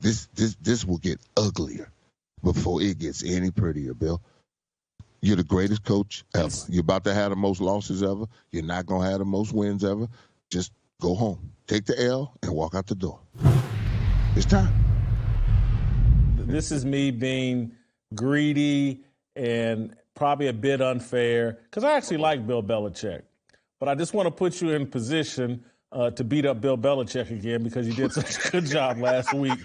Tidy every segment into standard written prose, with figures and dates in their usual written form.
This will get uglier before it gets any prettier, Bill. You're the greatest coach ever. You're about to have the most losses ever. You're not going to have the most wins ever. Just go home. Take the L and walk out the door. It's time. This is me being greedy and probably a bit unfair because I actually like Bill Belichick. But I just want to put you in position to beat up Bill Belichick again because you did such a good job last week.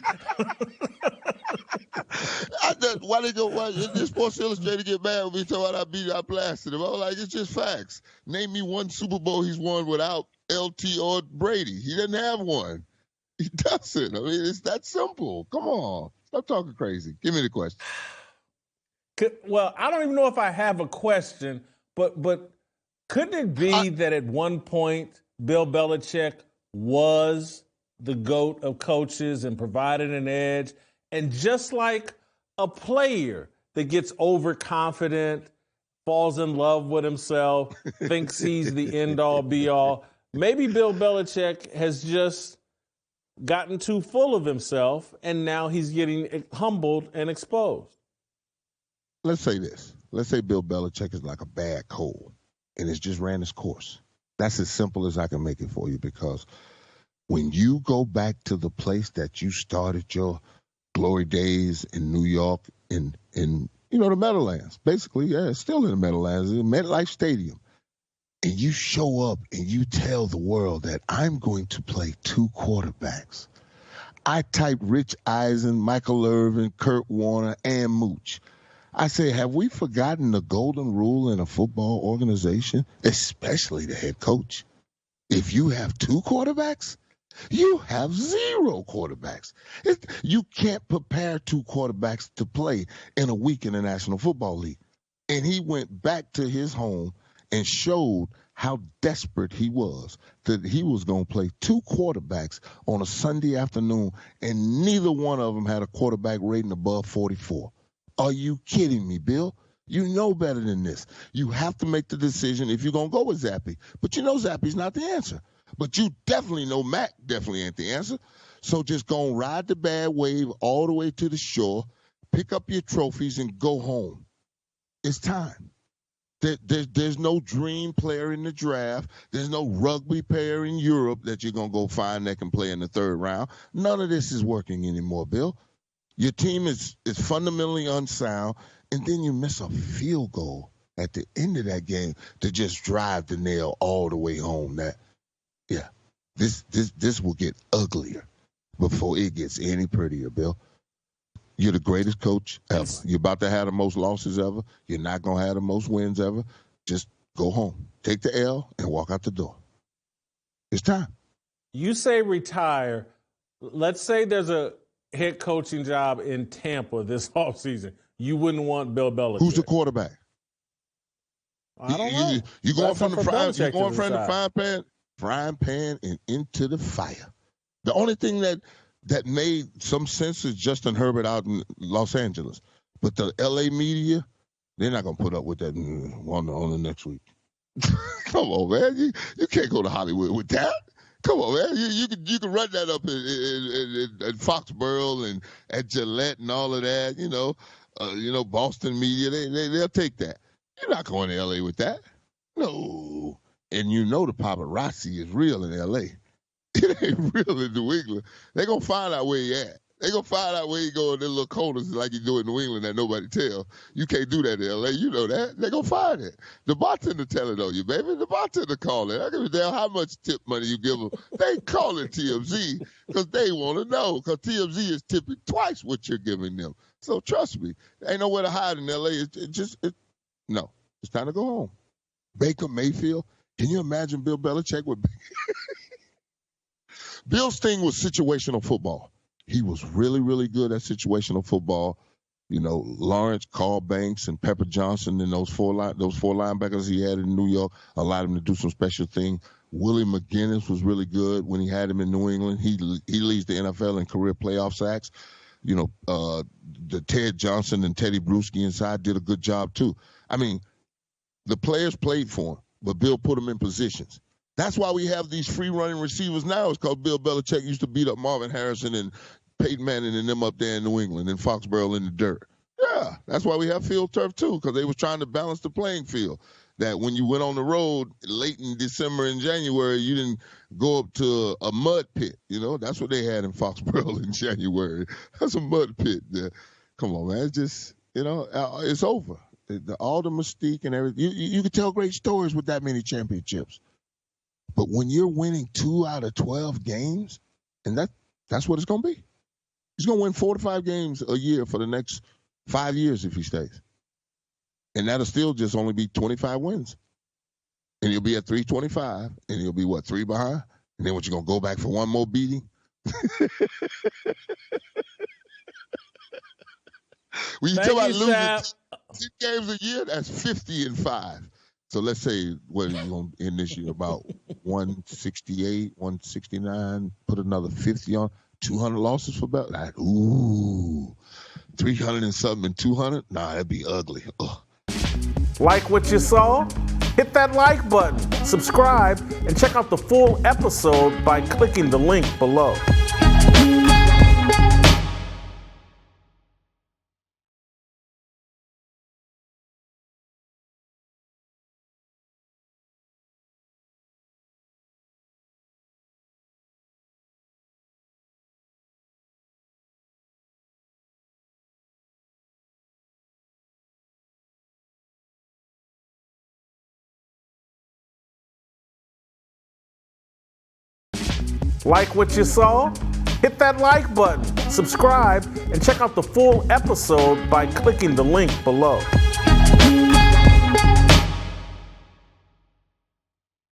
Why did Sports Illustrated get mad with me talking I blasted him? I was like, it's just facts. Name me one Super Bowl he's won without LT or Brady. He doesn't have one. He doesn't. I mean, it's that simple. Come on. Stop talking crazy. Give me the question. Well, I don't even know if I have a question, but couldn't it be that at one point Bill Belichick was the GOAT of coaches and provided an edge? And just like a player that gets overconfident, falls in love with himself, thinks he's the end-all, be-all, maybe Bill Belichick has just gotten too full of himself, and now he's getting humbled and exposed. Let's say this. Let's say Bill Belichick is like a bad cold, and it's just ran its course. That's as simple as I can make it for you, because when you go back to the place that you started your glory days in New York, in the Meadowlands, basically, it's still in the Meadowlands, in MetLife Stadium, and you show up and you tell the world that I'm going to play two quarterbacks. I typed Rich Eisen, Michael Irvin, Kurt Warner, and Mooch. I say, have we forgotten the golden rule in a football organization, especially the head coach? If you have two quarterbacks, you have zero quarterbacks. You can't prepare two quarterbacks to play in a week in the National Football League. And he went back to his home and showed how desperate he was, that he was going to play two quarterbacks on a Sunday afternoon, and neither one of them had a quarterback rating above 44. Are you kidding me, Bill? You know better than this. You have to make the decision if you're going to go with Zappe. But you know Zappe's not the answer. But you definitely know Mac definitely ain't the answer. So just go and ride the bad wave all the way to the shore, pick up your trophies, and go home. It's time. There's no dream player in the draft. There's no rugby player in Europe that you're going to go find that can play in the third round. None of this is working anymore, Bill. Your team is fundamentally unsound, and then you miss a field goal at the end of that game to just drive the nail all the way home. This will get uglier before it gets any prettier, Bill. You're the greatest coach ever. You're about to have the most losses ever. You're not going to have the most wins ever. Just go home. Take the L and walk out the door. It's time. You say retire. Let's say there's a head coaching job in Tampa this offseason. You wouldn't want Bill Belichick. Who's the quarterback? I don't know. You're going from the frying pan and into the fire. The only thing that made some sense is Justin Herbert out in Los Angeles. But the L.A. media, they're not going to put up with that on the next week. Come on, man. You can't go to Hollywood with that. Come on, man. You can run that up in Foxboro and at Gillette and all of that. Boston media, they'll take that. You're not going to L.A. with that. No. And the paparazzi is real in L.A. It ain't real in New England. They're going to find out where he at. They're going to find out where he go in their little corners like you do in New England that nobody tell. You can't do that in L.A. You know that. They're going to find it. The bartender tell it on you, baby. The bartender call it. I give a damn how much tip money you give them. They call it TMZ because they want to know, because TMZ is tipping twice what you're giving them. So trust me, ain't nowhere to hide in L.A. No. It's time to go home. Baker Mayfield. Can you imagine Bill Belichick with Bill's thing was situational football. He was really, really good at situational football. Lawrence, Carl Banks, and Pepper Johnson, and those four linebackers he had in New York allowed him to do some special things. Willie McGinnis was really good when he had him in New England. He leads the NFL in career playoff sacks. The Ted Johnson and Teddy Bruschi inside did a good job too. I mean, the players played for him, but Bill put them in positions. That's why we have these free-running receivers now. It's because Bill Belichick used to beat up Marvin Harrison and Peyton Manning and them up there in New England, in Foxboro in the dirt. Yeah, that's why we have field turf too, because they was trying to balance the playing field. That when you went on the road late in December and January, you didn't go up to a mud pit. That's what they had in Foxboro in January. That's a mud pit there. Come on, man. It's just, it's over. All the mystique and everything. You can tell great stories with that many championships. But when you're winning 2 out of 12 games, and that's what it's going to be. He's going to win 4 to 5 games a year for the next 5 years if he stays. And that'll still just only be 25 wins. And he'll be at 325, and he'll be, 3 behind? And then what, you going to go back for one more beating? When you talk about losing 10 games a year, that's 50-5. So let's say, what are you going to end this year? About 168, 169, put another 50 on, 200 losses for Bell. 300 and something and 200? Nah, that'd be ugly. Ugh. Like what you saw? Hit that like button, subscribe, and check out the full episode by clicking the link below. Like what you saw? Hit that like button, subscribe, and check out the full episode by clicking the link below.